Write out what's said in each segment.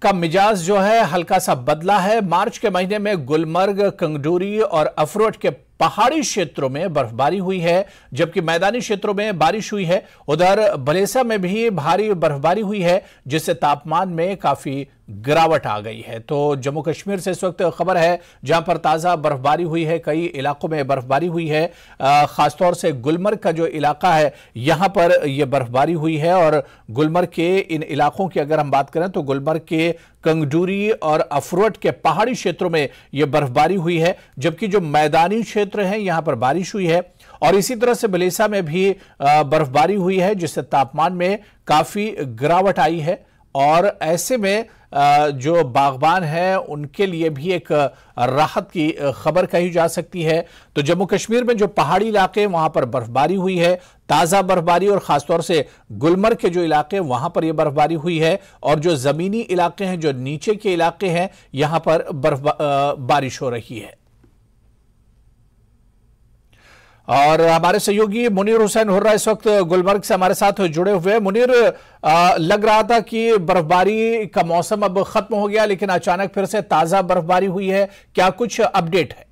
का मिजाज जो है हल्का सा बदला है। मार्च के महीने में गुलमर्ग, कंगडूरी और अफरोट के पहाड़ी क्षेत्रों में बर्फबारी हुई है, जबकि मैदानी क्षेत्रों में बारिश हुई है। उधर भलेसा में भी भारी बर्फबारी हुई है, जिससे तापमान में काफी गिरावट आ गई है। तो जम्मू कश्मीर से इस वक्त खबर है जहां पर ताजा बर्फबारी हुई है, कई इलाकों में बर्फबारी हुई है। खासतौर से गुलमर्ग का जो इलाका है यहां पर यह बर्फबारी हुई है। और गुलमर्ग के इन इलाकों की अगर हम बात करें तो गुलमर्ग के कंगडूरी और अफरोट के पहाड़ी क्षेत्रों में यह बर्फबारी हुई है, जबकि जो मैदानी क्षेत्र है यहां पर बारिश हुई है। और इसी तरह से भलेसा में भी बर्फबारी हुई है, जिससे तापमान में काफी गिरावट आई है। और ऐसे में जो बागबान हैं उनके लिए भी एक राहत की खबर कही जा सकती है। तो जम्मू कश्मीर में जो पहाड़ी इलाके वहां पर बर्फबारी हुई है, ताजा बर्फबारी, और खासतौर से गुलमर्ग के जो इलाके वहां पर यह बर्फबारी हुई है। और जो जमीनी इलाके हैं, जो नीचे के इलाके हैं, यहां पर बारिश हो रही है। और हमारे सहयोगी मुनीर हुसैन हुर्रा इस वक्त गुलमर्ग से हमारे साथ जुड़े हुए हैं। मुनीर, लग रहा था कि बर्फबारी का मौसम अब खत्म हो गया, लेकिन अचानक फिर से ताजा बर्फबारी हुई है, क्या कुछ अपडेट है?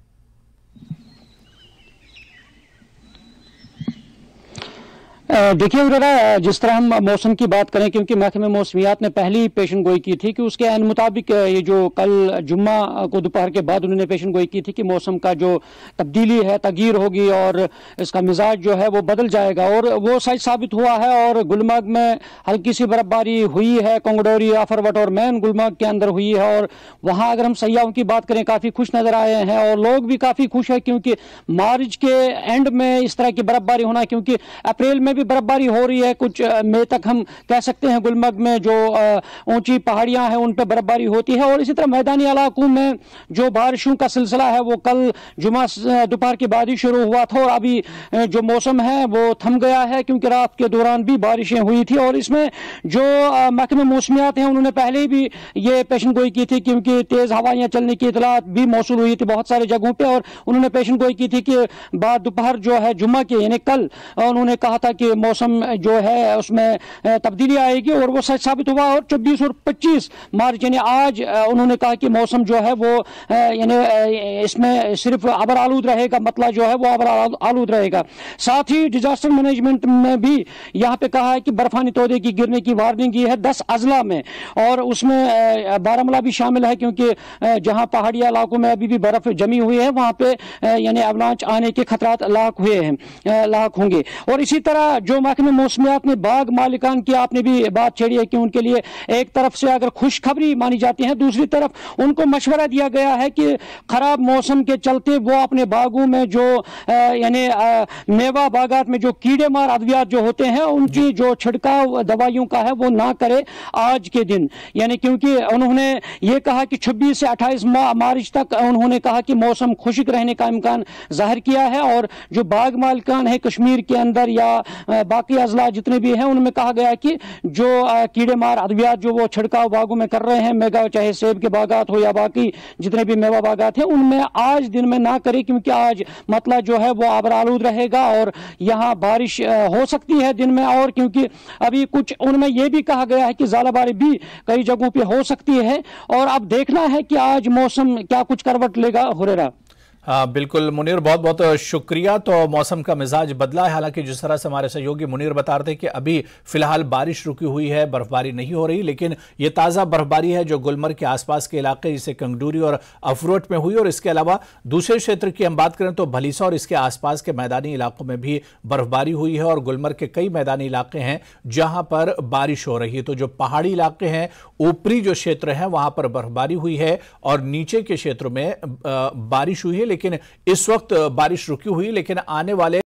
देखिए उर्रा, जिस तरह हम मौसम की बात करें, क्योंकि महकमे मौसमियात ने पहली पेशन गोई की थी कि उसके ऐन मुताबिक ये जो कल जुम्मा को दोपहर के बाद उन्होंने पेशन गोई की थी कि मौसम का जो तब्दीली है, तगीर होगी और इसका मिजाज जो है वो बदल जाएगा, और वो सच साबित हुआ है। और गुलमर्ग में हल्की सी बर्फबारी हुई है, कंगडोरी, अफरवट और मैन गुलमर्ग के अंदर हुई है। और वहाँ अगर हम सयाहों की बात करें, काफ़ी खुश नज़र आए हैं और लोग भी काफ़ी खुश है, क्योंकि मार्च के एंड में इस तरह की बर्फबारी होना, क्योंकि अप्रैल में भी बर्फबारी हो रही है, कुछ मई तक हम कह सकते हैं गुलमर्ग में जो ऊंची पहाड़ियां हैं उन पर बर्फबारी होती है। और इसी तरह मैदानी इलाकों में जो बारिशों का सिलसिला है वो कल जुमा दोपहर के बाद ही शुरू हुआ था, और अभी जो मौसम है वो थम गया है, क्योंकि रात के दौरान भी बारिशें हुई थी। और इसमें जो महकमे मौसमियात हैं उन्होंने पहले भी ये पेशन गोई की थी, क्योंकि तेज हवाएं चलने की इतलात भी मौसूल हुई थी बहुत सारे जगहों पर, और उन्होंने पेशन गोई की थी कि बाद दोपहर जो है जुम्मा के यानी कल उन्होंने कहा था कि मौसम जो है उसमें तब्दीली आएगी, और वो सच साबित हुआ। और 24 और 25 मार्च यानी आज उन्होंने कहा कि मौसम जो है वो यानी इसमें सिर्फ आबर आलूद रहेगा, मतलब जो है वो आबर आलूद रहेगा। साथ ही डिजास्टर मैनेजमेंट में भी यहाँ पे कहा है कि बर्फानी तोदे की गिरने की वार्निंग की है 10 अजला में, और उसमें बारामूला भी शामिल है, क्योंकि जहाँ पहाड़ी इलाकों में अभी भी बर्फ जमी हुई है वहाँ पे यानी अवलांच आने के खतरात लाक होंगे। और इसी तरह जो महकमे मौसमियात ने बाग मालिकान की आपने भी बात छेड़ी है कि उनके लिए एक तरफ से अगर खुशखबरी मानी जाती है, दूसरी तरफ उनको मशवरा दिया गया है कि खराब मौसम के चलते वो अपने बागों में जो यानी मेवा बागात में जो कीड़े मार अद्वियात जो होते हैं उनकी जो छिड़काव दवाइयों का है वो ना करे आज के दिन, यानी क्योंकि उन्होंने ये कहा कि 26 से 28 मार्च तक उन्होंने कहा कि मौसम खुश्क रहने का इम्कान जाहिर किया है। और जो बाग मालिकान है कश्मीर के अंदर या बाकी अजला जितने भी हैं उनमें कहा गया कि जो कीड़े मार अद्वियात जो वो छिड़काव बागों में कर रहे हैं, मेगा चाहे सेब के बागात हो या बाकी जितने भी मेवा बागात हैं, उनमें आज दिन में ना करें, क्योंकि आज मतलब जो है वो आबर आलूद रहेगा और यहाँ बारिश हो सकती है दिन में। और क्योंकि अभी कुछ उनमें यह भी कहा गया है कि ज़ालाबारी भी कई जगहों पर हो सकती है, और अब देखना है कि आज मौसम क्या कुछ करवट लेगा। हुरेरा, हाँ बिल्कुल मुनीर, बहुत बहुत शुक्रिया। तो मौसम का मिजाज बदला है, हालांकि जिस तरह से हमारे सहयोगी मुनीर बता रहे थे कि अभी फिलहाल बारिश रुकी हुई है, बर्फबारी नहीं हो रही, लेकिन ये ताज़ा बर्फबारी है जो गुलमर्ग के आसपास के इलाके जैसे कंगडूरी और अफरोट में हुई। और इसके अलावा दूसरे क्षेत्र की हम बात करें तो भलीसा और इसके आसपास के मैदानी इलाकों में भी बर्फबारी हुई है, और गुलमर्ग के कई मैदानी इलाके हैं जहां पर बारिश हो रही है। तो जो पहाड़ी इलाके हैं, ऊपरी जो क्षेत्र है वहां पर बर्फबारी हुई है, और नीचे के क्षेत्रों में बारिश हुई है, लेकिन इस वक्त बारिश रुकी हुई, लेकिन आने वाले